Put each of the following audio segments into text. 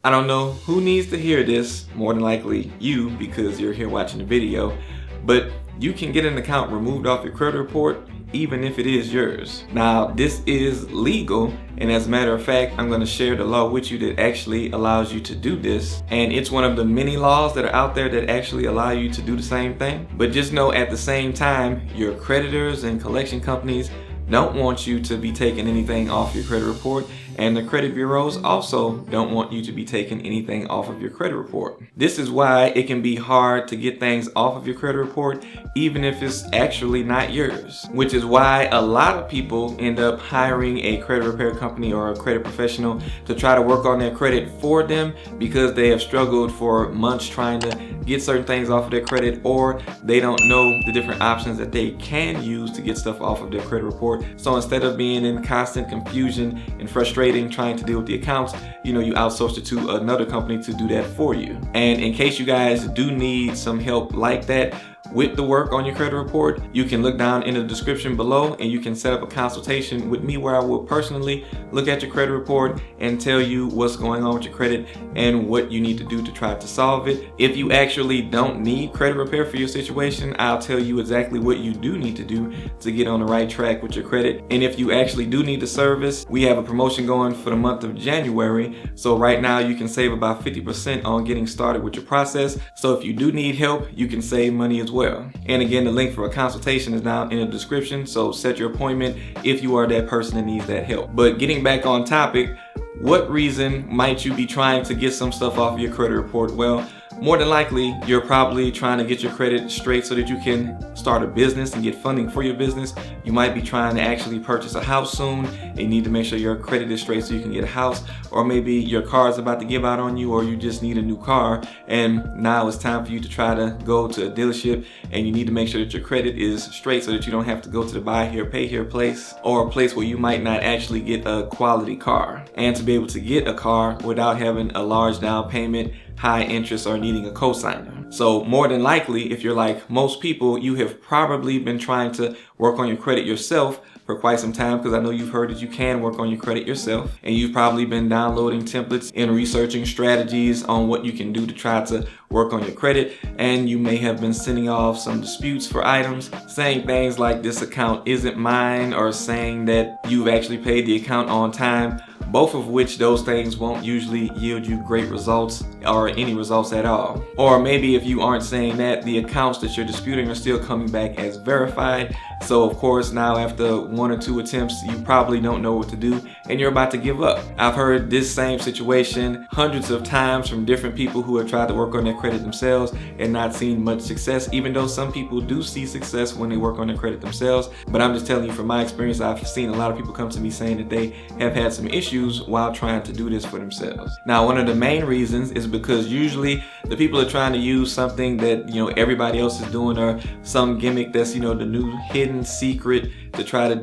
I don't know who needs to hear this, more than likely you because you're here watching the video, but you can get an account removed off your credit report even if it is yours. Now, this is legal, and as a matter of fact, I'm going to share the law with you that actually allows you to do this. And it's one of the many laws that are out there that actually allow you to do the same thing. But just know at the same time, your creditors and collection companies don't want you to be taking anything off your credit report, and the credit bureaus also don't want you to be taking anything off of your credit report. This is why it can be hard to get things off of your credit report even if it's actually not yours, which is why a lot of people end up hiring a credit repair company or a credit professional to try to work on their credit for them because they have struggled for months trying to get certain things off of their credit, or they don't know the different options that they can use to get stuff off of their credit report. So instead of being in constant confusion and frustrating trying to deal with the accounts, you outsource it to another company to do that for you. And in case you guys do need some help like that with the work on your credit report, you can look down in the description below and you can set up a consultation with me where I will personally look at your credit report and tell you what's going on with your credit and what you need to do to try to solve it. If you actually don't need credit repair for your situation, I'll tell you exactly what you do need to do to get on the right track with your credit. And if you actually do need the service, we have a promotion going for the month of January. So right now you can save about 50% on getting started with your process. So if you do need help, you can save money as well. And again, the link for a consultation is down in the description, so set your appointment if you are that person that needs that help. But getting back on topic, what reason might you be trying to get some stuff off of your credit report? Well, more than likely, you're probably trying to get your credit straight so that you can start a business and get funding for your business. You might be trying to actually purchase a house soon and you need to make sure your credit is straight so you can get a house. Or maybe your car is about to give out on you, or you just need a new car and now it's time for you to try to go to a dealership and you need to make sure that your credit is straight so that you don't have to go to the buy here, pay here place, or a place where you might not actually get a quality car. And to be able to get a car without having a large down payment, high interest, or needing a cosigner. So more than likely, if you're like most people, you have probably been trying to work on your credit yourself for quite some time, because I know you've heard that you can work on your credit yourself, and you've probably been downloading templates and researching strategies on what you can do to try to work on your credit. And you may have been sending off some disputes for items, saying things like this account isn't mine, or saying that you've actually paid the account on time, both of which those things won't usually yield you great results or any results at all. Or maybe if you aren't saying that, the accounts that you're disputing are still coming back as verified. So of course now after one or two attempts, you probably don't know what to do and you're about to give up. I've heard this same situation hundreds of times from different people who have tried to work on their credit themselves and not seen much success, even though some people do see success when they work on their credit themselves. But I'm just telling you from my experience, I've seen a lot of people come to me saying that they have had some issues while trying to do this for themselves. Now, one of the main reasons is because usually the people are trying to use something that everybody else is doing, or some gimmick that's the new hidden secret to try to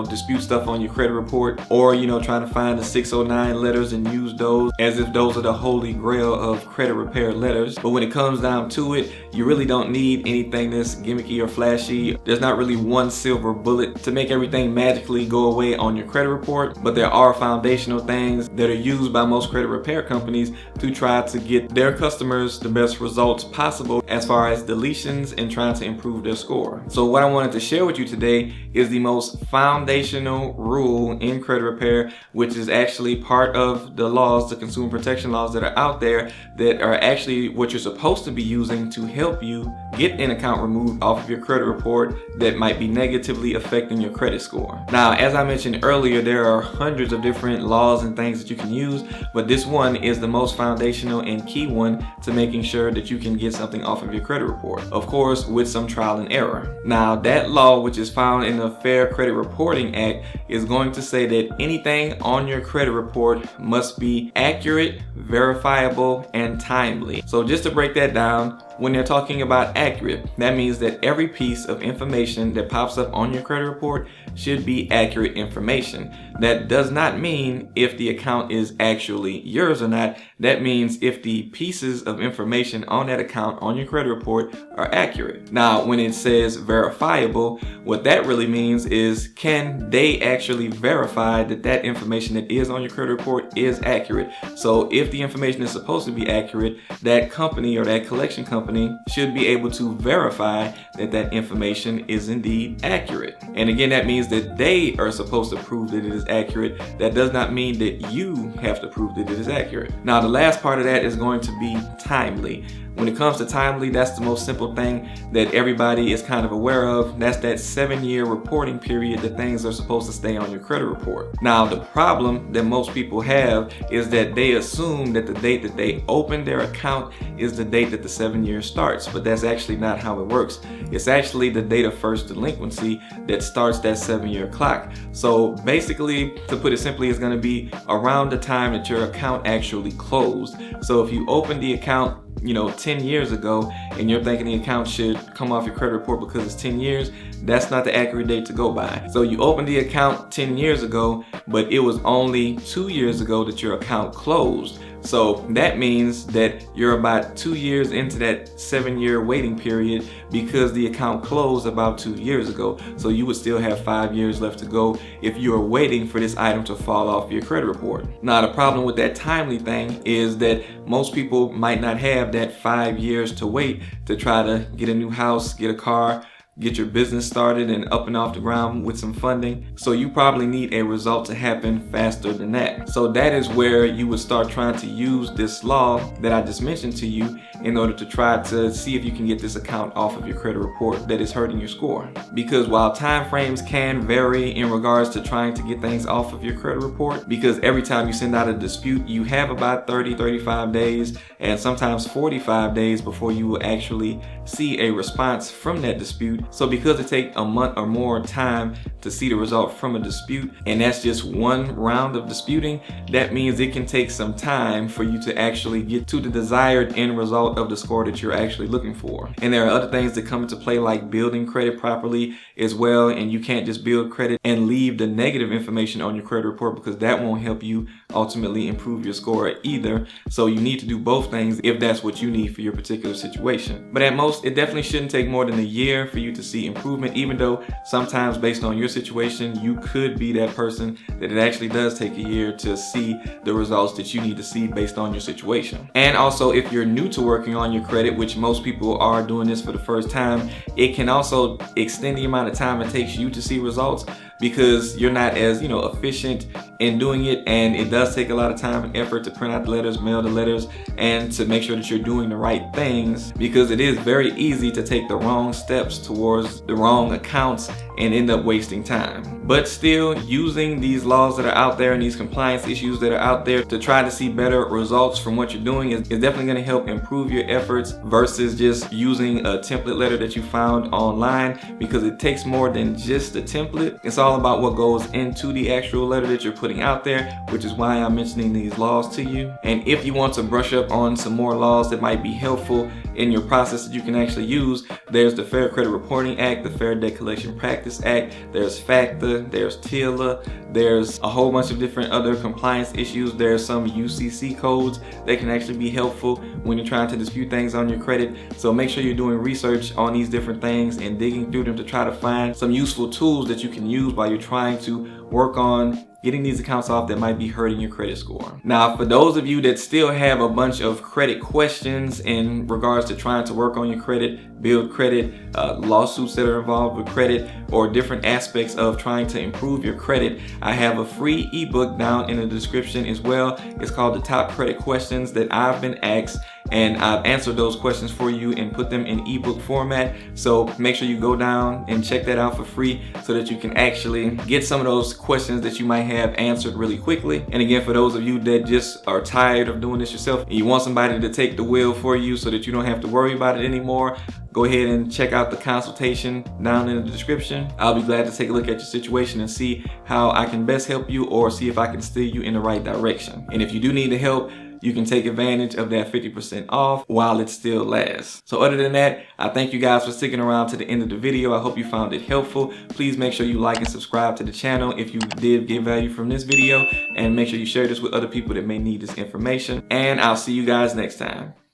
dispute stuff on your credit report, or trying to find the 609 letters and use those as if those are the holy grail of credit repair letters. But when it comes down to it, you really don't need anything that's gimmicky or flashy. There's not really one silver bullet to make everything magically go away on your credit report, but there are foundational things that are used by most credit repair companies to try to get their customers the best results possible as far as deletions and trying to improve their score. So what I wanted to share with you today is the most foundational rule in credit repair, which is actually part of the laws, the consumer protection laws that are out there, that are actually what you're supposed to be using to help you get an account removed off of your credit report that might be negatively affecting your credit score. Now, as I mentioned earlier, there are hundreds of different laws and things that you can use, but this one is the most foundational and key one to making sure that you can get something off of your credit report. Of course, with some trial and error. Now, that law, which is found in the Fair Credit Reporting Act, is going to say that anything on your credit report must be accurate, verifiable, and timely. So just to break that down, when they're talking about accurate, that means that every piece of information that pops up on your credit report should be accurate information. That does not mean if the account is actually yours or not. That means if the pieces of information on that account on your credit report are accurate. Now, when it says verifiable, what that really means is, can they actually verify that that information that is on your credit report is accurate? So if the information is supposed to be accurate, that company or that collection company should be able to verify that that information is indeed accurate. And again, that means that they are supposed to prove that it is accurate. That does not mean that you have to prove that it is accurate. Now, the last part of that is going to be timely. When it comes to timely, that's the most simple thing that everybody is kind of aware of. That's that 7-year reporting period that things are supposed to stay on your credit report. Now, the problem that most people have is that they assume that the date that they open their account is the date that the 7 years starts, but that's actually not how it works. It's actually the date of first delinquency that starts that 7-year clock. So basically, to put it simply, it's going to be around the time that your account actually closed. So if you open the account 10 years ago and you're thinking the account should come off your credit report because it's 10 years, that's not the accurate date to go by. So you opened the account 10 years ago, but it was only 2 years ago that your account closed. So that means that you're about 2 years into that 7-year waiting period because the account closed about 2 years ago. So you would still have 5 years left to go if you're waiting for this item to fall off your credit report. Now, the problem with that timely thing is that most people might not have that 5 years to wait to try to get a new house, get a car, get your business started and up and off the ground with some funding. So you probably need a result to happen faster than that. So that is where you would start trying to use this law that I just mentioned to you in order to try to see if you can get this account off of your credit report that is hurting your score. Because while time frames can vary in regards to trying to get things off of your credit report, because every time you send out a dispute, you have about 35 days and sometimes 45 days before you will actually see a response from that dispute. So because it takes a month or more time to see the result from a dispute, and that's just one round of disputing, that means it can take some time for you to actually get to the desired end result of the score that you're actually looking for. And there are other things that come into play, like building credit properly as well. And you can't just build credit and leave the negative information on your credit report, because that won't help you ultimately improve your score either. So you need to do both things if that's what you need for your particular situation. But at most, it definitely shouldn't take more than a year for you to see improvement, even though sometimes based on your situation, you could be that person that it actually does take a year to see the results that you need to see based on your situation. And also, if you're new to working on your credit, which most people are doing this for the first time, it can also extend the amount of time it takes you to see results, because you're not as efficient in doing it, and it does take a lot of time and effort to print out the letters, mail the letters, and to make sure that you're doing the right things, because it is very easy to take the wrong steps towards the wrong accounts and end up wasting time. But still, using these laws that are out there and these compliance issues that are out there to try to see better results from what you're doing is definitely going to help improve your efforts versus just using a template letter that you found online, because it takes more than just a template. It's all about what goes into the actual letter that you're putting out there, which is why I'm mentioning these laws to you. And if you want to brush up on some more laws that might be helpful in your process that you can actually use, there's the Fair Credit Reporting Act, the Fair Debt Collection Practice Act, there's FACTA, there's TILA, there's a whole bunch of different other compliance issues. There's some UCC codes that can actually be helpful when you're trying to dispute things on your credit. So make sure you're doing research on these different things and digging through them to try to find some useful tools that you can use while you're trying to work on getting these accounts off that might be hurting your credit score. Now, for those of you that still have a bunch of credit questions in regards to trying to work on your credit, build credit, lawsuits that are involved with credit, or different aspects of trying to improve your credit, I have a free ebook down in the description as well. It's called The Top Credit Questions That I've Been Asked, and I've answered those questions for you and put them in ebook format. So make sure you go down and check that out for free so that you can actually get some of those questions that you might have answered really quickly. And again, for those of you that just are tired of doing this yourself and you want somebody to take the wheel for you so that you don't have to worry about it anymore, go ahead and check out the consultation down in the description. I'll be glad to take a look at your situation and see how I can best help you, or see if I can steer you in the right direction. And if you do need the help, you can take advantage of that 50% off while it still lasts. So other than that, I thank you guys for sticking around to the end of the video. I hope you found it helpful. Please make sure you like and subscribe to the channel if you did get value from this video, and make sure you share this with other people that may need this information. And I'll see you guys next time.